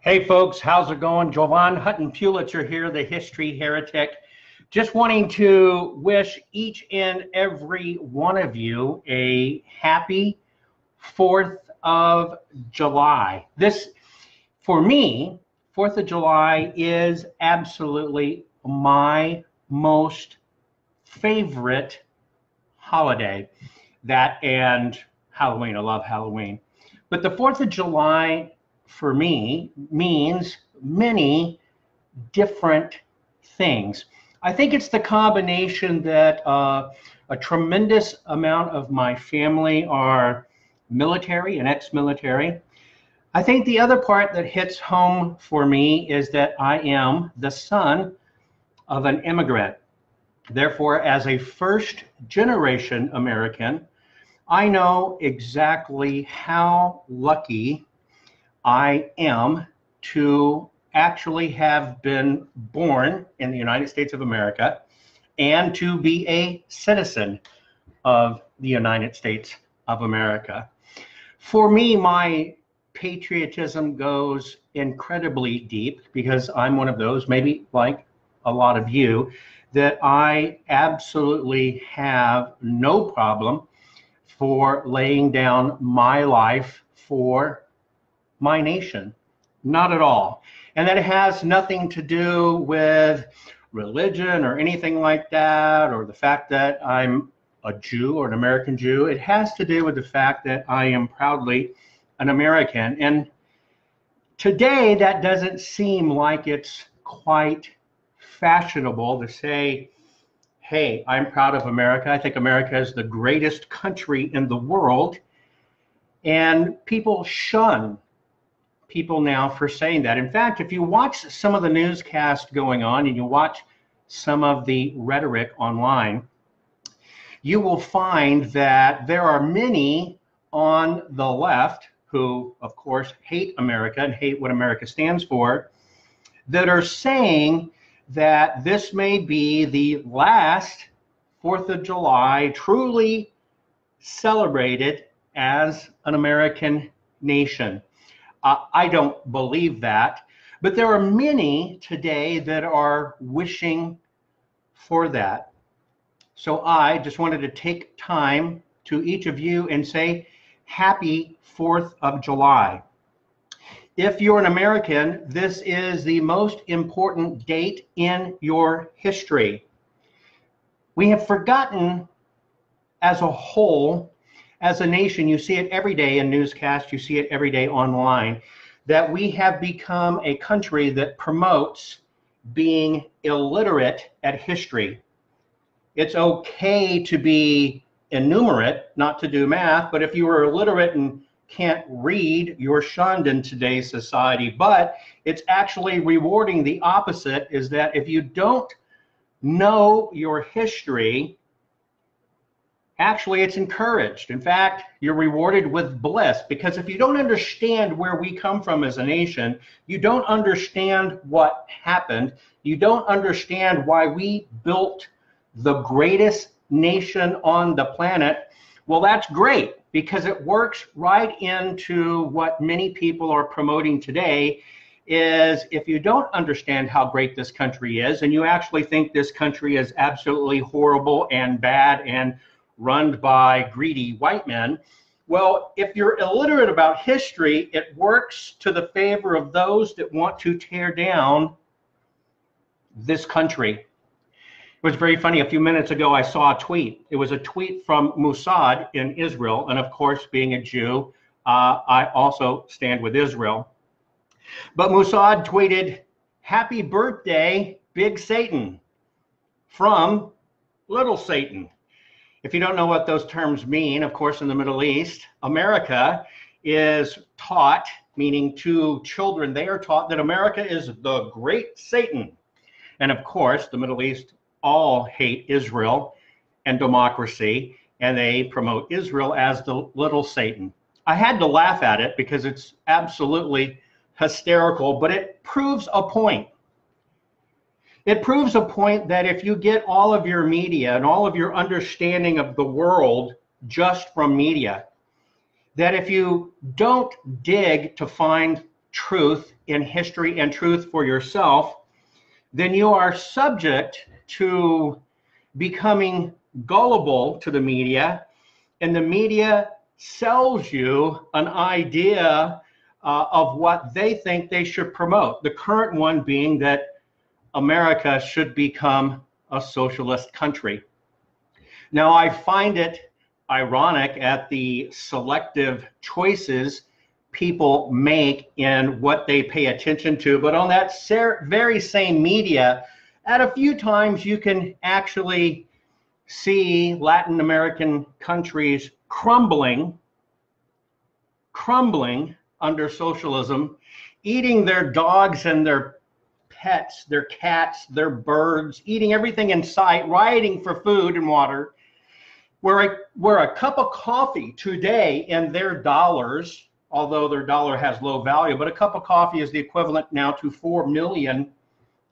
Hey folks, how's it going? JovanHuttonPulitzer here, the history heretic. Just wanting to wish each and every one of you a happy 4th of July. This, for me, 4th of July is absolutely my most favorite holiday. That and Halloween. I love Halloween. But the 4th of July for me means many different things. I think it's the combination that a tremendous amount of my family are military and ex-military. I think the other part that hits home for me is that I am the son of an immigrant. Therefore, as a first-generation American, I know exactly how lucky I am to actually have been born in the United States of America and to be a citizen of the United States of America. For me, my patriotism goes incredibly deep because I'm one of those, maybe like a lot of you, that I absolutely have no problem for laying down my life for my nation. Not at all. And that has nothing to do with religion or anything like that, or the fact that I'm a Jew or an American Jew. It has to do with the fact that I am proudly an American. And today that doesn't seem like it's quite fashionable to say, hey, I'm proud of America. I think America is the greatest country in the world. And people shun people now for saying that. In fact, if you watch some of the newscasts going on and you watch some of the rhetoric online, you will find that there are many on the left who, of course, hate America and hate what America stands for, that are saying that this may be the last 4th of July truly celebrated as an American nation. I don't believe that, but there are many today that are wishing for that. So I just wanted to take time to each of you and say, happy 4th of July. If you're an American, this is the most important date in your history. We have forgotten as a whole, as a nation, you see it every day in newscasts, you see it every day online, that we have become a country that promotes being illiterate at history. It's okay to be illiterate, not to do math, but if you are illiterate and can't read, you're shunned in today's society. But it's actually rewarding. The opposite is that if you don't know your history, actually, it's encouraged. In fact, you're rewarded with bliss, because if you don't understand where we come from as a nation, you don't understand what happened, you don't understand why we built the greatest nation on the planet, well, that's great, because it works right into what many people are promoting today, is if you don't understand how great this country is, and you actually think this country is absolutely horrible and bad and run by greedy white men, well, if you're illiterate about history, it works to the favor of those that want to tear down this country. It was very funny. A few minutes ago, I saw a tweet. It was a tweet from Mossad in Israel. And of course, being a Jew, I also stand with Israel. But Mossad tweeted, "Happy birthday, Big Satan," from Little Satan. If you don't know what those terms mean, of course, in the Middle East, America is taught, meaning to children, they are taught that America is the great Satan. And of course, the Middle East all hate Israel and democracy, and they promote Israel as the little Satan. I had to laugh at it because it's absolutely hysterical, but it proves a point. It proves a point that if you get all of your media and all of your understanding of the world just from media, that if you don't dig to find truth in history and truth for yourself, then you are subject to becoming gullible to the media, and the media sells you an idea of what they think they should promote. The current one being that America should become a socialist country. Now, I find it ironic at the selective choices people make in what they pay attention to, but on that very same media, at a few times you can actually see Latin American countries crumbling under socialism, eating their dogs and their pets, their cats, their birds, eating everything in sight, rioting for food and water, where a cup of coffee today in their dollars, although their dollar has low value, but a cup of coffee is the equivalent now to 4 million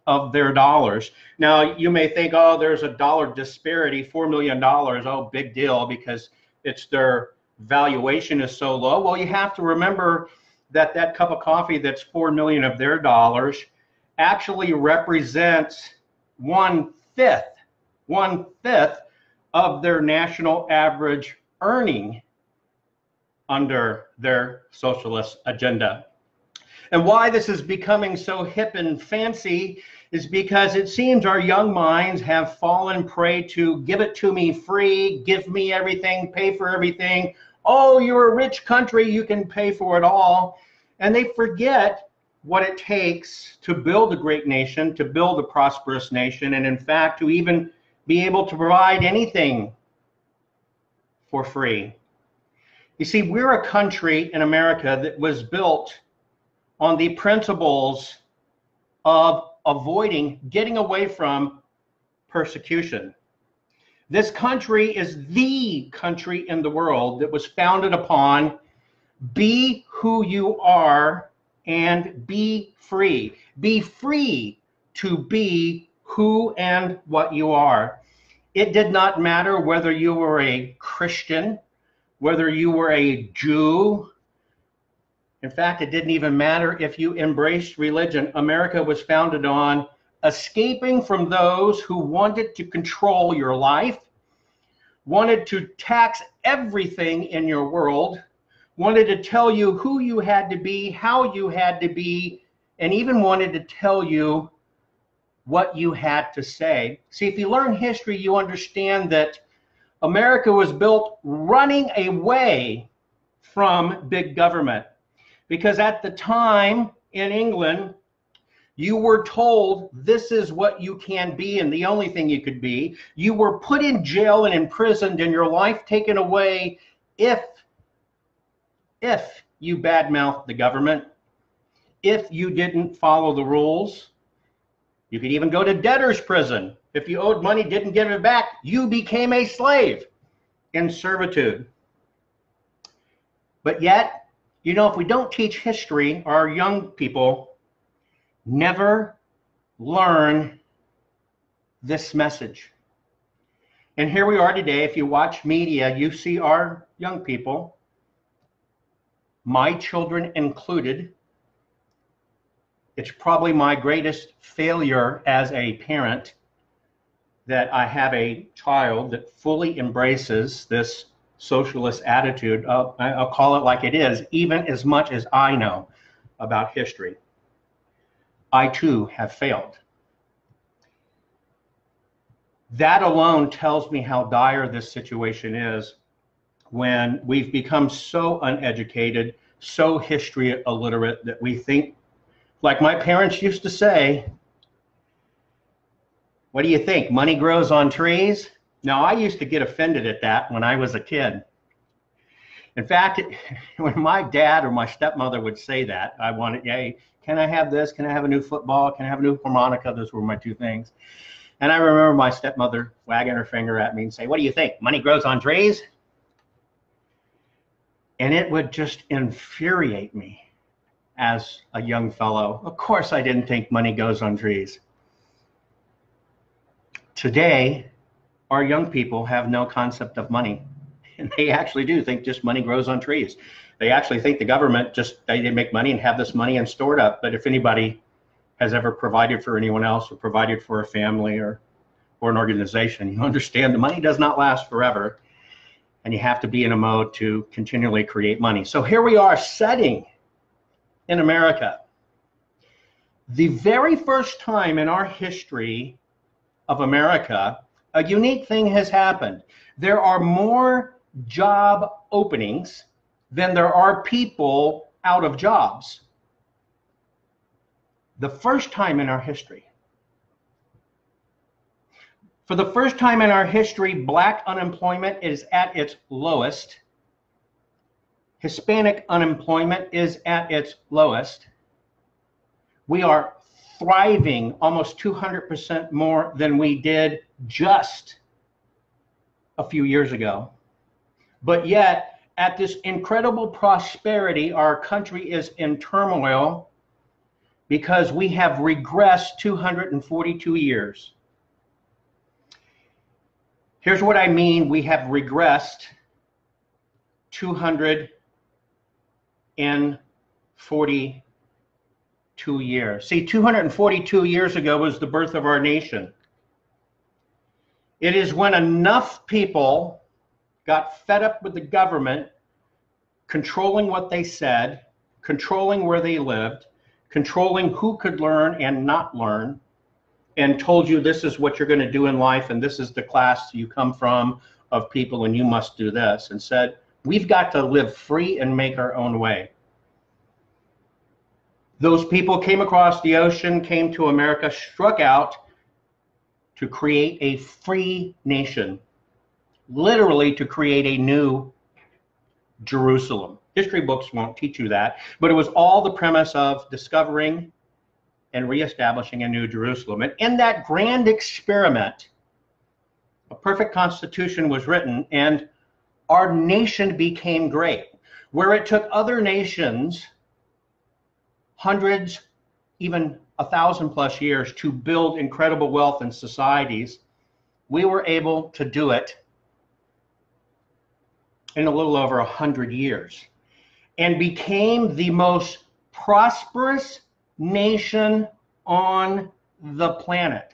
of their dollars. Now, you may think, oh, there's a dollar disparity, $4 million, oh, big deal, because it's their valuation is so low. Well, you have to remember that that cup of coffee that's 4 million of their dollars actually represents one-fifth of their national average earning under their socialist agenda. And why this is becoming so hip and fancy is because it seems our young minds have fallen prey to give it to me free, give me everything, pay for everything. Oh, you're a rich country, you can pay for it all. And they forget what it takes to build a great nation, to build a prosperous nation, and in fact, to even be able to provide anything for free. You see, we're a country in America that was built on the principles of avoiding, getting away from persecution. This country is the country in the world that was founded upon be who you are and be free. Be free to be who and what you are. It did not matter whether you were a Christian, whether you were a Jew. In fact, it didn't even matter if you embraced religion. America was founded on escaping from those who wanted to control your life, wanted to tax everything in your world, wanted to tell you who you had to be, how you had to be, and even wanted to tell you what you had to say. See, if you learn history, you understand that America was built running away from big government. Because at the time in England, you were told this is what you can be and the only thing you could be. You were put in jail and imprisoned and your life taken away if you badmouthed the government, if you didn't follow the rules. You could even go to debtor's prison. If you owed money, didn't give it back, you became a slave in servitude. But yet, you know, if we don't teach history, our young people never learn this message. And here we are today. If you watch media, you see our young people, my children included. It's probably my greatest failure as a parent that I have a child that fully embraces this socialist attitude. I'll call it like it is, even as much as I know about history. I too have failed. That alone tells me how dire this situation is when we've become so uneducated, so history illiterate that we think, like my parents used to say, what do you think? Money grows on trees? Now, I used to get offended at that when I was a kid. In fact, when my dad or my stepmother would say that, I wanted, hey, can I have this? Can I have a new football? Can I have a new harmonica? Those were my two things. And I remember my stepmother wagging her finger at me and say, what do you think? Money grows on trees? And it would just infuriate me as a young fellow. Of course, I didn't think money goes on trees. Today, our young people have no concept of money. And they actually do think just money grows on trees. They actually think the government they make money and have this money and store it up. But if anybody has ever provided for anyone else or provided for a family or an organization, you understand the money does not last forever. And you have to be in a mode to continually create money. So here we are setting in America. The very first time in our history of America, a unique thing has happened. There are more job openings than there are people out of jobs. The first time in our history. For the first time in our history, Black unemployment is at its lowest. Hispanic unemployment is at its lowest. We are thriving almost 200% more than we did just a few years ago. But yet, at this incredible prosperity, our country is in turmoil because we have regressed 242 years. Here's what I mean, we have regressed 242 years. See, 242 years ago was the birth of our nation. It is when enough people got fed up with the government controlling what they said, controlling where they lived, controlling who could learn and not learn, and told you this is what you're going to do in life and this is the class you come from of people and you must do this, and said, we've got to live free and make our own way. Those people came across the ocean, came to America, struck out to create a free nation, literally to create a new Jerusalem. History books won't teach you that, but it was all the premise of discovering and reestablishing a new Jerusalem. And in that grand experiment, a perfect constitution was written and our nation became great. Where it took other nations hundreds, even 1,000+ years to build incredible wealth and societies, we were able to do it in a little over 100 years and became the most prosperous nation on the planet.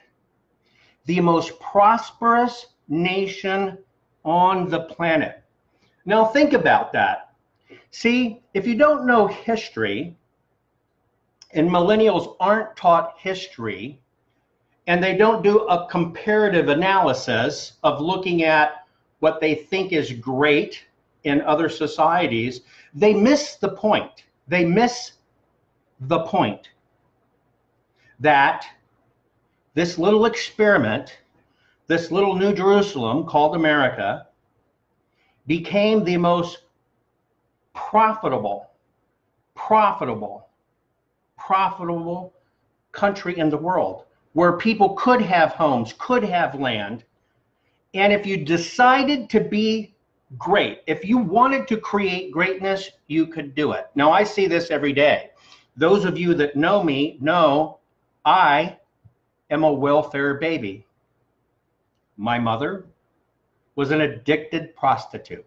The most prosperous nation on the planet. Now think about that. See, if you don't know history, and millennials aren't taught history, and they don't do a comparative analysis of looking at what they think is great in other societies, they miss the point. They miss the point that this little experiment, this little New Jerusalem called America, became the most profitable country in the world, where people could have homes, could have land. And if you decided to be great, if you wanted to create greatness, you could do it. Now, I see this every day. Those of you that know me know I am a welfare baby. My mother was an addicted prostitute.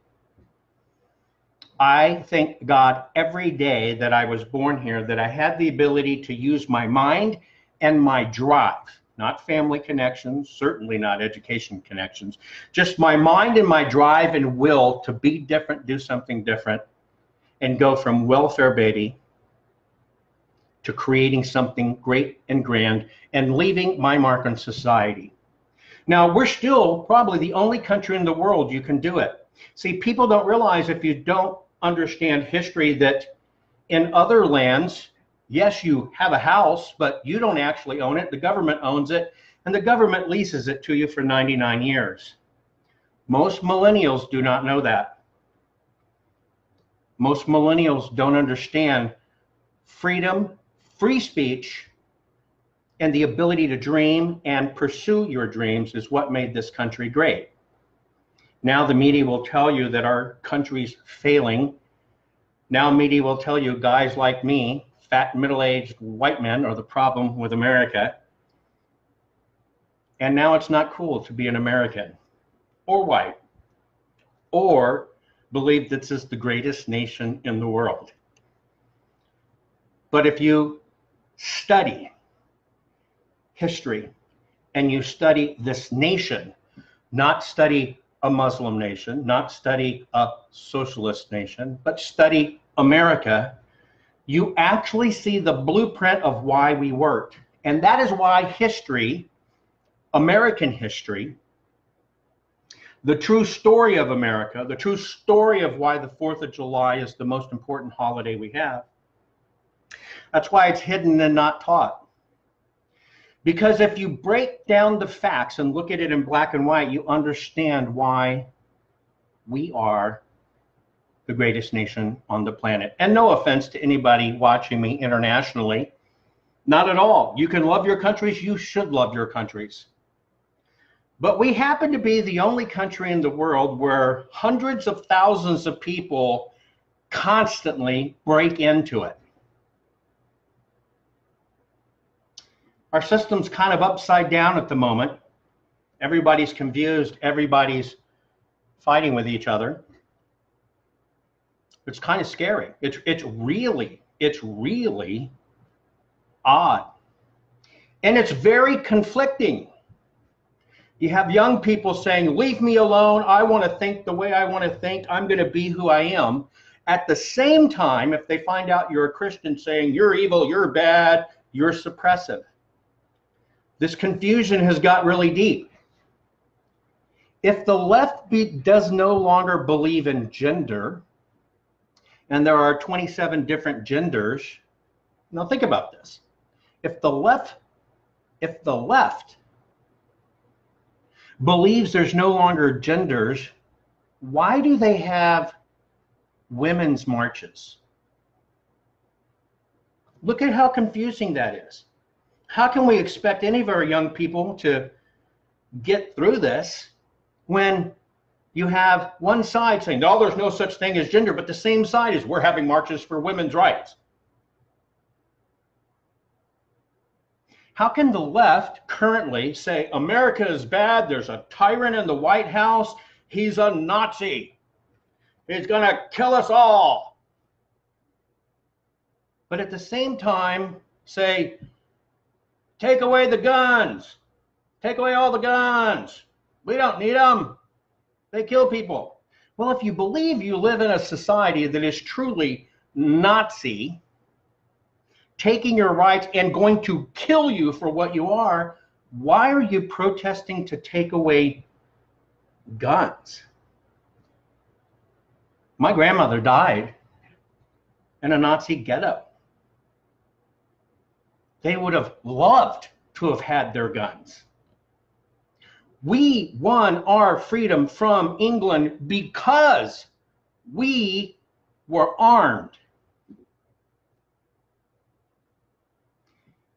I thank God every day that I was born here, that I had the ability to use my mind and my drive, not family connections, certainly not education connections, just my mind and my drive and will to be different, do something different, and go from welfare baby to creating something great and grand and leaving my mark on society. Now, we're still probably the only country in the world you can do it. See, people don't realize, if you don't understand history, that in other lands, yes, you have a house, but you don't actually own it. The government owns it, and the government leases it to you for 99 years. Most millennials do not know that. Most millennials don't understand freedom, free speech, and the ability to dream and pursue your dreams is what made this country great. Now the media will tell you that our country's failing. Now media will tell you guys like me, fat, middle-aged white men, are the problem with America. And now it's not cool to be an American or white. or believe this is the greatest nation in the world. But if you study history and you study this nation, not study a Muslim nation, not study a socialist nation, but study America, you actually see the blueprint of why we worked. And that is why history, American history, the true story of America, the true story of why the 4th of July is the most important holiday we have, that's why it's hidden and not taught. Because if you break down the facts and look at it in black and white, you understand why we are the greatest nation on the planet. And no offense to anybody watching me internationally, not at all. You can love your countries, you should love your countries. But we happen to be the only country in the world where hundreds of thousands of people constantly break into it. Our system's kind of upside down at the moment. Everybody's confused. Everybody's fighting with each other. It's kind of scary. It's really odd. And it's very conflicting. You have young people saying, leave me alone. I want to think the way I want to think. I'm going to be who I am. At the same time, if they find out you're a Christian, saying you're evil, you're bad, you're suppressive. This confusion has got really deep. If the left does no longer believe in gender, and there are 27 different genders, now think about this. If the left believes there's no longer genders, why do they have women's marches? Look at how confusing that is. How can we expect any of our young people to get through this when you have one side saying, no, there's no such thing as gender, but the same side is, we're having marches for women's rights? How can the left currently say America is bad, there's a tyrant in the White House, he's a Nazi, he's going to kill us all, but at the same time say, take away the guns, take away all the guns, we don't need them, they kill people? Well, if you believe you live in a society that is truly Nazi, taking your rights and going to kill you for what you are, why are you protesting to take away guns? My grandmother died in a Nazi ghetto. They would have loved to have had their guns. We won our freedom from England because we were armed.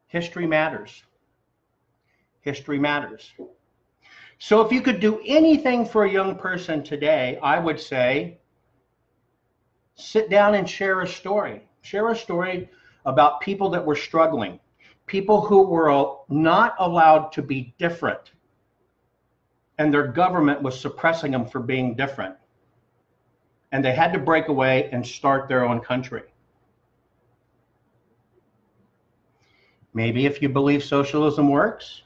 History matters. History matters. So if you could do anything for a young person today, I would say, sit down and share a story. Share a story about people that were struggling, people who were not allowed to be different, and their government was suppressing them for being different. And they had to break away and start their own country. Maybe if you believe socialism works,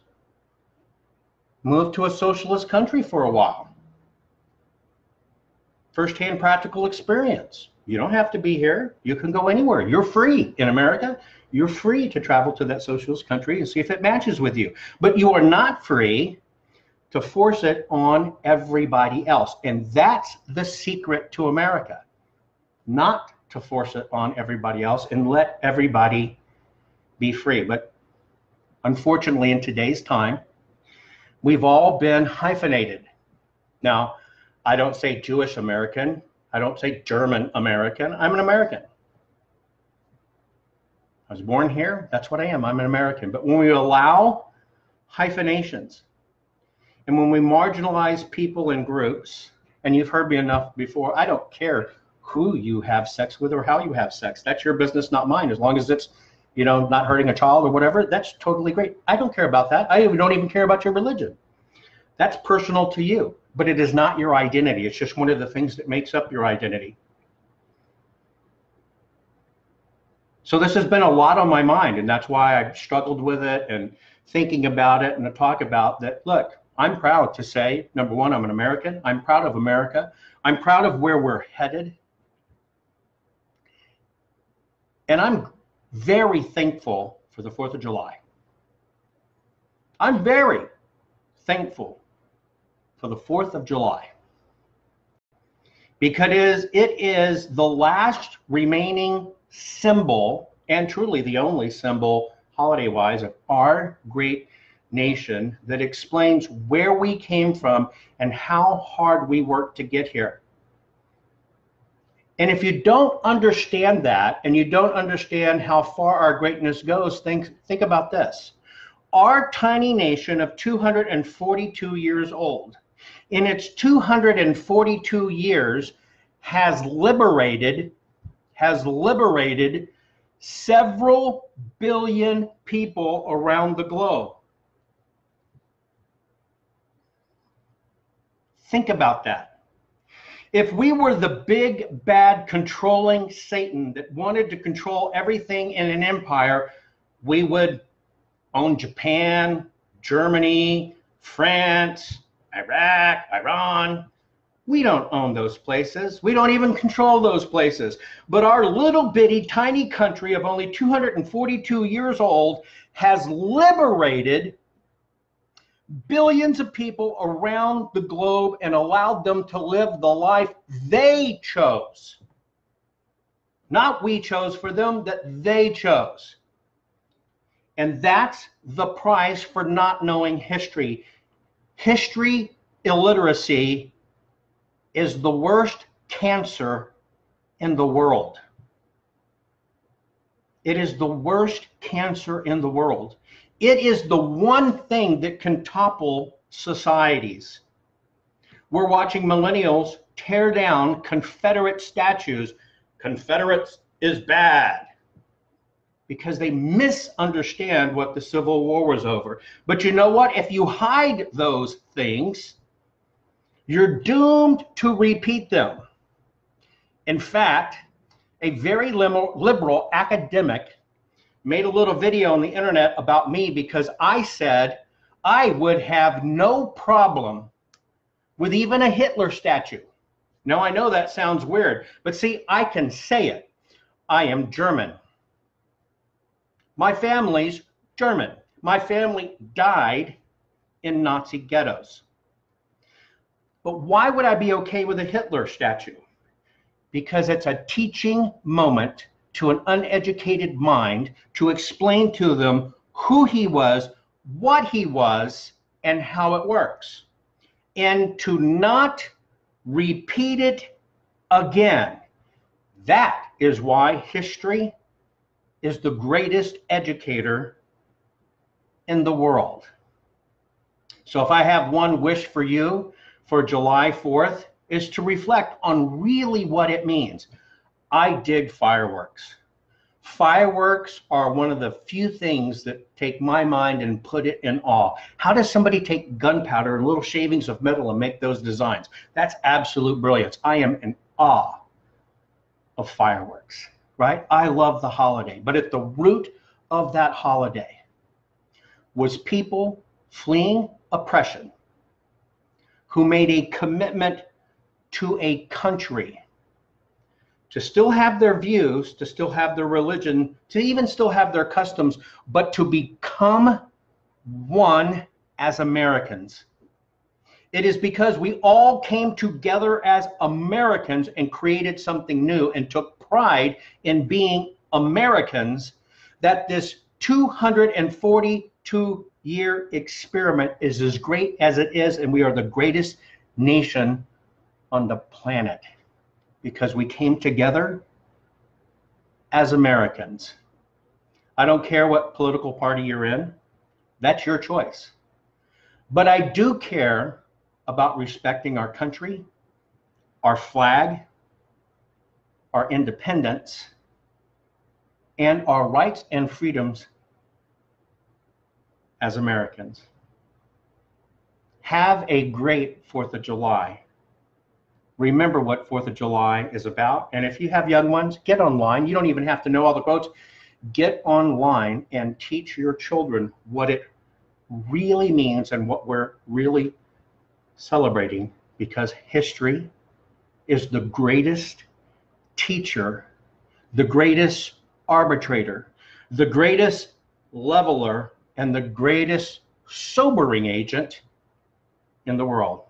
move to a socialist country for a while. First-hand practical experience. You don't have to be here. You can go anywhere. You're free in America. You're free to travel to that socialist country and see if it matches with you. But you are not free to force it on everybody else. And that's the secret to America. Not to force it on everybody else and let everybody be free. But unfortunately, in today's time, we've all been hyphenated. Now, I don't say Jewish American. I don't say German American. I'm an American. I was born here. That's what I am. I'm an American. But when we allow hyphenations and when we marginalize people in groups, and you've heard me enough before, I don't care who you have sex with or how you have sex. That's your business, not mine. As long as it's, not hurting a child or whatever, that's totally great. I don't care about that. I don't even care about your religion. That's personal to you. but it is not your identity. It's just one of the things that makes up your identity. So this has been a lot on my mind, and that's why I've struggled with it and thinking about it and to talk about that. Look, I'm proud to say, number one, I'm an American. I'm proud of America. I'm proud of where we're headed. And I'm very thankful for the 4th of July. I'm very thankful for the 4th of July because it is the last remaining symbol, and truly the only symbol holiday-wise, of our great nation that explains where we came from and how hard we worked to get here. And if you don't understand that, and you don't understand how far our greatness goes, think about this. Our tiny nation of 242 years old, in its 242 years, has liberated several billion people around the globe. Think about that. If we were the big, bad, controlling Satan that wanted to control everything in an empire, we would own Japan, Germany, France, Iraq, Iran. We don't own those places. We don't even control those places. But our little bitty tiny country of only 242 years old has liberated billions of people around the globe and allowed them to live the life they chose. Not we chose for them, that they chose. And that's the price for not knowing history. History illiteracy is the worst cancer in the world. It is the worst cancer in the world. It is the one thing that can topple societies. We're watching millennials tear down Confederate statues. Confederates is bad, because they misunderstand what the Civil War was over. But you know what? If you hide those things, you're doomed to repeat them. In fact, a very liberal academic made a little video on the internet about me because I said I would have no problem with even a Hitler statue. Now, I know that sounds weird, but see, I can say it. I am German. My family's German. My family died in Nazi ghettos. But why would I be okay with a Hitler statue? Because it's a teaching moment to an uneducated mind to explain to them who he was, what he was, and how it works. And to not repeat it again. That is why history is the greatest educator in the world. So if I have one wish for you for July 4th, is to reflect on really what it means. I dig fireworks. Fireworks are one of the few things that take my mind and put it in awe. How does somebody take gunpowder and little shavings of metal and make those designs? That's absolute brilliance. I am in awe of fireworks, right? I love the holiday, but at the root of that holiday was people fleeing oppression who made a commitment to a country to still have their views, to still have their religion, to even still have their customs, but to become one as Americans. It is because we all came together as Americans and created something new and took pride in being Americans that this 242-year experiment is as great as it is, and we are the greatest nation on the planet because we came together as Americans. I don't care what political party you're in. That's your choice. But I do care about respecting our country, our flag, our independence, and our rights and freedoms as Americans. Have a great 4th of July. Remember what 4th of July is about. And if you have young ones, get online. You don't even have to know all the quotes. Get online and teach your children what it really means and what we're really celebrating, because history is the greatest teacher, the greatest arbitrator, the greatest leveler, and the greatest sobering agent in the world.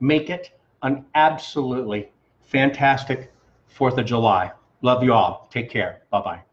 Make it an absolutely fantastic 4th of July. Love you all. Take care. Bye-bye.